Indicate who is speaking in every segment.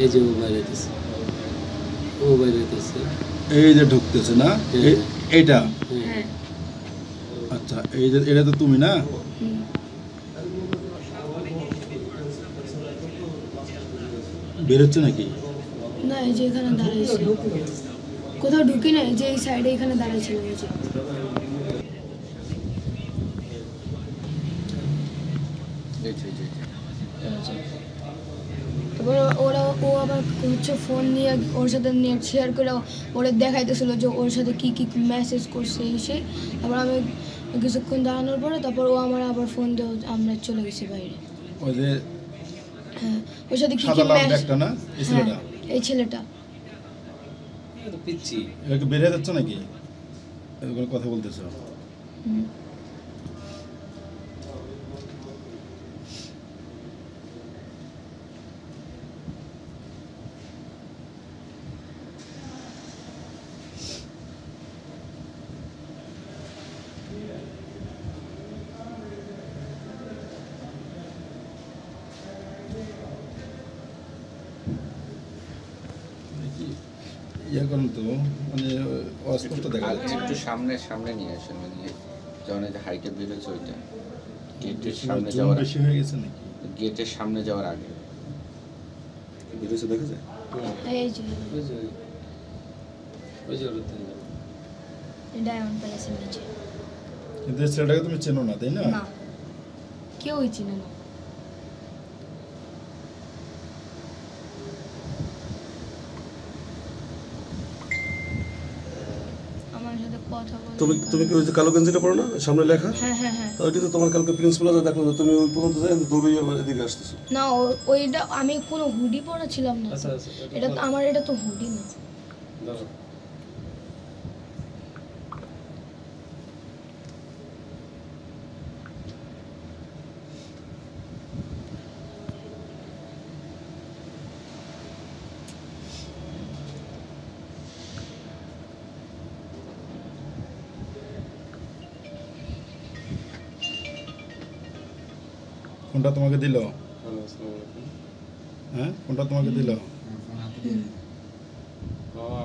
Speaker 1: এই যে ও বাইরে হইতেছে, ও বাইরে হইতেছে,
Speaker 2: এই যে ঢুকতেছে না এইটা?
Speaker 3: হ্যাঁ।
Speaker 2: আচ্ছা, এই যে এটা তো তুমি না? বেরোচ্ছে নাকি?
Speaker 3: না, এই যে এখানে দাঁড়াইছে, কোথাও ঢুকি নাই, যে এই সাইডে এখানে দাঁড়াইছিল। এই যে তারপর ও আবার হচ্ছে ফোন নিয়ে ওর সাথে নেট শেয়ার করে ওরা দেখাইতেছিল যে ওর সাথে কি কি মেসেজ করছে এসে। তারপর আমি কিছুক্ষণ দাঁড়ানোর পরে তারপর ও আমার আবার ফোন দিয়ে আমরা চলে গেছি বাইরে।
Speaker 2: ওই যে
Speaker 3: হ্যাঁ, ওর সাথে কি কি
Speaker 2: সাদা লাল
Speaker 3: মেসেজ,
Speaker 2: ব্যাগটা না? এই ছেলেটা?
Speaker 3: এই ছেলেটা।
Speaker 1: পিচ্ছি
Speaker 2: এটাকে বেরিয়ে যাচ্ছে নাকি? এগুলো কথা বলতেছো? ইয়ে করেন তো, মানে অস্পষ্ট দেখা যাচ্ছে।
Speaker 4: একটু সামনে নিয়ে আসেন, মানে যখন এই যে হাইটে বেরোচ্ছে ওইটা গেটের সামনে যাওয়ার
Speaker 2: বেশি হয়ে গেছে নাকি?
Speaker 4: গেটের সামনে যাওয়ার আগে
Speaker 2: বেরোচ্ছে দেখা যায়?
Speaker 3: এই যে
Speaker 1: ওই যে ওই যে ওর তিন
Speaker 3: ডায়মন্ড প্যালেসের নিচে।
Speaker 2: কিন্তু এই ছেলেটাকে তুমি চেনো না, তাই না?
Speaker 3: না, কেউই চিনে না। আমার সাথে কথা বলে।
Speaker 5: তুমি কি ওই যে কালো গেঞ্জিটা পরো না, সামনে লেখা?
Speaker 3: হ্যাঁ হ্যাঁ হ্যাঁ।
Speaker 5: তো ওইটা তো তোমার কালকে প্রিন্সিপাল দেখলো যে তুমি ওই পর্যন্ত যাই দৌড়ে এদিকে আসতেছো।
Speaker 3: না, ওইটা আমি কোনো হুডি পরা ছিলাম না।
Speaker 1: আচ্ছা আচ্ছা,
Speaker 3: এটা তো আমার, এটা তো হুডি না।
Speaker 1: দাঁড়াও।
Speaker 2: কোনটা তোমাকে দিল?
Speaker 1: হ্যালো, আসসালামু আলাইকুম।
Speaker 2: হ্যাঁ, কোনটা তোমাকে দিল?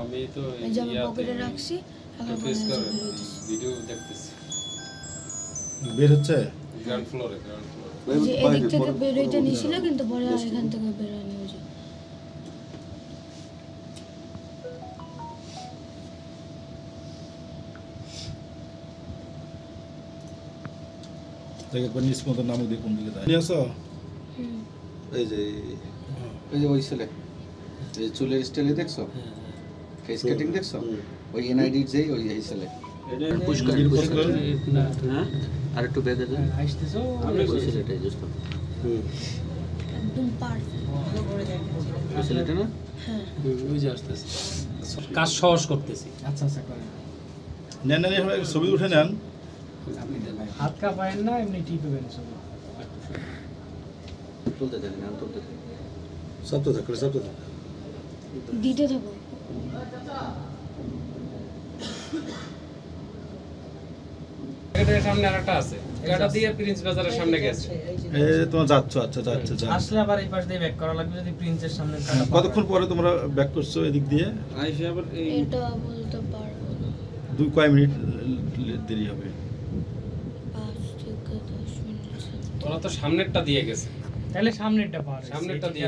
Speaker 1: আমি তো
Speaker 3: এই যে আমি পকেটে রাখছি, এখন
Speaker 1: ফেস
Speaker 3: পরে
Speaker 1: করে
Speaker 3: বের হইতেছি।
Speaker 1: ভিডিও দেখতেছি
Speaker 2: বের হচ্ছে?
Speaker 1: গ্রাউন্ড ফ্লোরে।
Speaker 3: এই যে এদিক থেকে বের হইতে নিছিল, কিন্তু পরে আর এখান থেকে বের হয়নি। ওই যে
Speaker 2: দেখে কোন নিষ্পন্দ নামক দিয়ে কোন দিকে যায়? নিয়ে আসো।
Speaker 5: এই যে
Speaker 4: ওই ছেলে এই চুলের স্টাইলে দেখছো, ফেস কাটিং দেখছো, ওই এনআইডি যেই ওই এই ছেলে পুষ্কার হ্যাঁ। আর একটু বেঁধে দেন আসতেছো ওই ছেলেটাই জুস্ত
Speaker 3: একদম পারফেক্ট
Speaker 4: ওই ছেলেটা না?
Speaker 3: হ্যাঁ।
Speaker 1: ওই যে আসতেছে, কাজ সহজ করতেছি। আচ্ছা আচ্ছা করেন।
Speaker 2: নেন নেন, এভাবে ছবি উঠে নেন।
Speaker 1: হাত কাঁপায়েন না, এমনি টিপবেন সব।
Speaker 4: তুলতে থাকেন, গান তুলতে থাকেন।
Speaker 5: সপ্তাহ থাক করে সপ্তাহ থাক।
Speaker 3: দিতে থাকো।
Speaker 1: এটার সামনে আরেকটা আছে, এটা দিয়ে প্রিন্স বাজারের সামনে গেছে।
Speaker 2: এই তোমরা যাচ্ছ? আচ্ছা, যাচ্ছে যা।
Speaker 6: আসলে আবার এই পাশ দিয়ে ব্যাক করা লাগবে, যদি প্রিন্সের সামনে
Speaker 2: কতক্ষণ পরে তোমরা ব্যাক করছো এদিক দিয়ে?
Speaker 1: আইসে আবার এই
Speaker 3: এটা বলতে পারবো না।
Speaker 2: কয় মিনিট দেরি হবে?
Speaker 3: 5 থেকে 10 মিনিট।
Speaker 1: ওরা তো সামনেরটা দিয়ে গেছে,
Speaker 6: তাহলে সামনেরটা পার
Speaker 1: সামনেরটা দিয়ে